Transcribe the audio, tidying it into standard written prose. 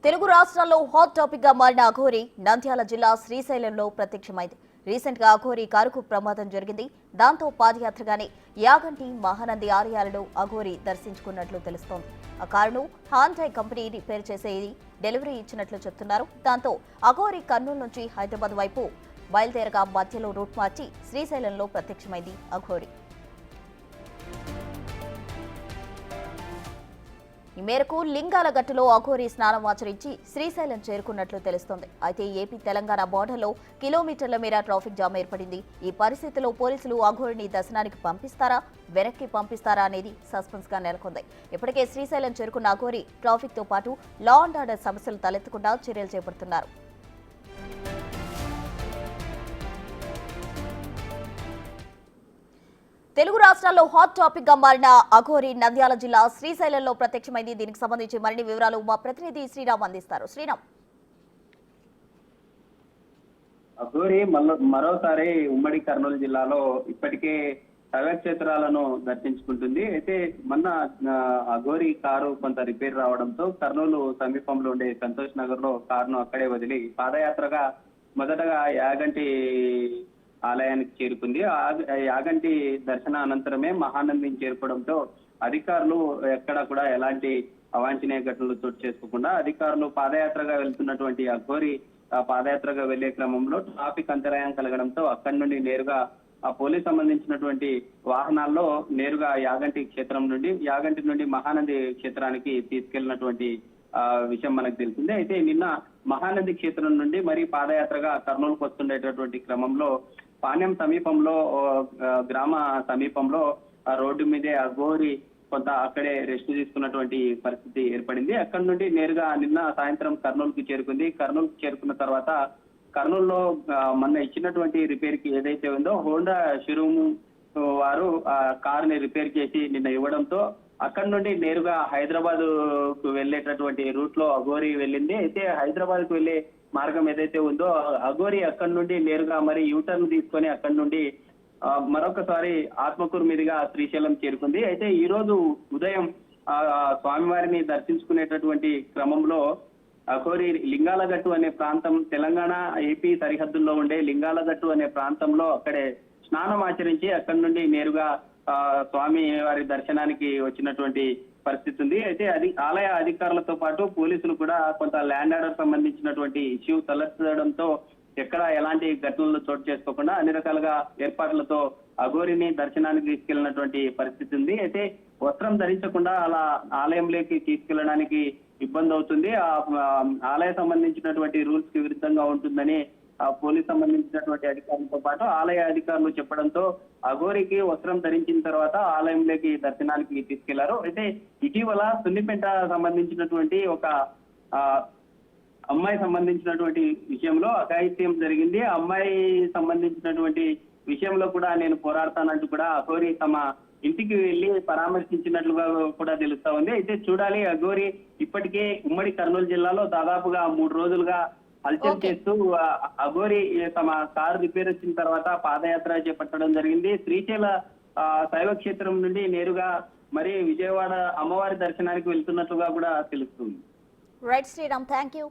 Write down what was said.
తెలుగు రాష్ట్రాల్లో hot topic గా మారిన అఘోరి నంద్యాల జిల్లా శ్రీశైలంలో ప్రత్యక్షమైంది. రీసెంట్ గా అఘోరి కారుకు ప్రమాదం జరిగింది. దాంతో పాదయాత్రగానే యాగంటి మహానంది ఆలయాలను అఘోరి దర్శించుకున్నట్లు తెలుస్తోంది. ఆ కారును హాండై కంపెనీ రిపేర్ చేసేది డెలివరీ ఇచ్చినట్లు చెప్తున్నారు. దాంతో అఘోరి కర్నూలు నుంచి హైదరాబాద్ వైపు బయలుదేరగా మధ్యలో రూట్ మార్చి శ్రీశైలంలో ప్రత్యక్షమైంది అఘోరి. ఈ మేరకు లింగాల గట్టులో అఘోరి స్నానం ఆచరించి శ్రీశైలం చేరుకున్నట్లు తెలుస్తోంది. అయితే ఏపీ తెలంగాణ బోర్డర్లో కిలోమీటర్ల మేర ట్రాఫిక్ జామ్ ఏర్పడింది. ఈ పరిస్థితిలో పోలీసులు అఘోరిని దర్శనానికి పంపిస్తారా, వెనక్కి పంపిస్తారా అనేది సస్పెన్స్ గా నెలకొంది. ఇప్పటికే శ్రీశైలం చేరుకున్న అఘోరి ట్రాఫిక్ తో పాటు లా అండ్ ఆర్డర్ సమస్యలు తలెత్తకుండా చర్యలు చేపడుతున్నారు. తెలుగు రాష్ట్రాల్లో హాట్ టాపిక్ గా మారిన అఘోరి నంద్యాల జిల్లా శ్రీశైలంలో ప్రత్యక్షమైంది. దీనికి సంబంధించి మరిన్ని వివరాలు మా ప్రతినిధి శ్రీరామ్ అందిస్తారు. శ్రీరామ్, అఘోరి మరోసారి ఉమ్మడి కర్నూలు జిల్లాలో ఇప్పటికే శైవక్షేత్రాలను దర్శించుకుంటుంది. అయితే మొన్న అఘోరి కారు కొంత రిపేర్ రావడంతో కర్నూలు సమీపంలో ఉండే సంతోష్ నగర్ లో కారును అక్కడే వదిలి పాదయాత్రగా మొదటగా యాగంటి ఆలయానికి చేరుకుంది. యాగంటి దర్శన అనంతరమే మహానందిని చేరుకోవడంతో అధికారులు ఎక్కడ కూడా ఎలాంటి అవాంఛనీయ ఘటనలు చోటు చేసుకోకుండా అధికారులు పాదయాత్రగా వెళ్తున్నటువంటి అఘోరి పాదయాత్రగా వెళ్లే క్రమంలో ట్రాఫిక్ అంతరాయం కలగడంతో అక్కడి నుండి నేరుగా ఆ పోలీస్ సంబంధించినటువంటి వాహనాల్లో నేరుగా యాగంటి నుండి మహానంది క్షేత్రానికి తీసుకెళ్లినటువంటి విషయం మనకు తెలిసిందే. అయితే నిన్న మహానంది క్షేత్రం నుండి మరి పాదయాత్రగా కర్నూలుకు వస్తుండేటటువంటి క్రమంలో పాణ్యం సమీపంలో గ్రామ సమీపంలో రోడ్డు మీదే అఘోరి కొంత అక్కడే రెస్ట్ తీసుకున్నటువంటి పరిస్థితి ఏర్పడింది. అక్కడి నుండి నేరుగా నిన్న సాయంత్రం కర్నూలుకు చేరుకుంది. కర్నూలుకు చేరుకున్న తర్వాత కర్నూలులో మొన్న ఇచ్చినటువంటి రిపేర్ కి ఏదైతే ఉందో హోండా షోరూమ్ వారు ఆ కారుని రిపేర్ చేసి నిన్న ఇవ్వడంతో అక్కడి నుండి నేరుగా హైదరాబాద్ కు వెళ్లేటటువంటి రూట్ లో అఘోరి వెళ్ళింది. అయితే హైదరాబాద్ కు వెళ్లే మార్గం ఏదైతే ఉందో అఘోరి అక్కడి నుండి నేరుగా మరి యూటర్న్ తీసుకొని అక్కడి నుండి మరొకసారి ఆత్మకూరు మీదుగా శ్రీశైలం చేరుకుంది. అయితే ఈ రోజు ఉదయం స్వామివారిని దర్శించుకునేటటువంటి క్రమంలో అఘోరి లింగాలగట్టు అనే ప్రాంతం తెలంగాణ ఏపీ సరిహద్దుల్లో ఉండే లింగాలగట్టు అనే ప్రాంతంలో అక్కడే స్నానం ఆచరించి అక్కడి నుండి నేరుగా స్వామి వారి దర్శనానికి వచ్చినటువంటి పరిస్థితి ఉంది. అయితే ఆలయ అధికారులతో పాటు పోలీసులు కూడా కొంత ల్యాండ్ ఆర్డర్ సంబంధించినటువంటి ఇష్యూ తలెత్తడంతో ఎక్కడ ఎలాంటి ఘటనలు చోటు చేసుకోకుండా అన్ని రకాలుగా ఏర్పాట్లతో అఘోరిని దర్శనానికి తీసుకెళ్లినటువంటి పరిస్థితి ఉంది. అయితే వస్త్రం ధరించకుండా అలా ఆలయంలోకి తీసుకెళ్లడానికి ఇబ్బంది అవుతుంది. ఆలయ సంబంధించినటువంటి రూల్స్ కి విరుద్ధంగా ఉంటుందని పోలీస్ సంబంధించినటువంటి అధికారులతో పాటు ఆలయ అధికారులు చెప్పడంతో అఘోరికి వస్త్రం ధరించిన తర్వాత ఆలయంలోకి దర్శనానికి తీసుకెళ్లారు. అయితే ఇటీవల సున్నిపేట సంబంధించినటువంటి ఒక అమ్మాయి సంబంధించినటువంటి విషయంలో అఘాయిత్యం జరిగింది. ఆ అమ్మాయి సంబంధించినటువంటి విషయంలో కూడా నేను పోరాడతానంటూ కూడా అఘోరి తమ ఇంటికి వెళ్లి పరామర్శించినట్లుగా కూడా తెలుస్తా ఉంది. అయితే చూడాలి, అఘోరి ఇప్పటికే ఉమ్మడి కర్నూలు జిల్లాలో దాదాపుగా 3 రోజులుగా హల్చల్ చేస్తూ అఘోరి తమ కారు రిపేర్ వచ్చిన తర్వాత పాదయాత్ర చేపట్టడం జరిగింది. శ్రీశైల శైవ క్షేత్రం నుండి నేరుగా మరి విజయవాడ అమ్మవారి దర్శనానికి వెళ్తున్నట్లుగా కూడా తెలుస్తుంది. Right Sriram, thank you.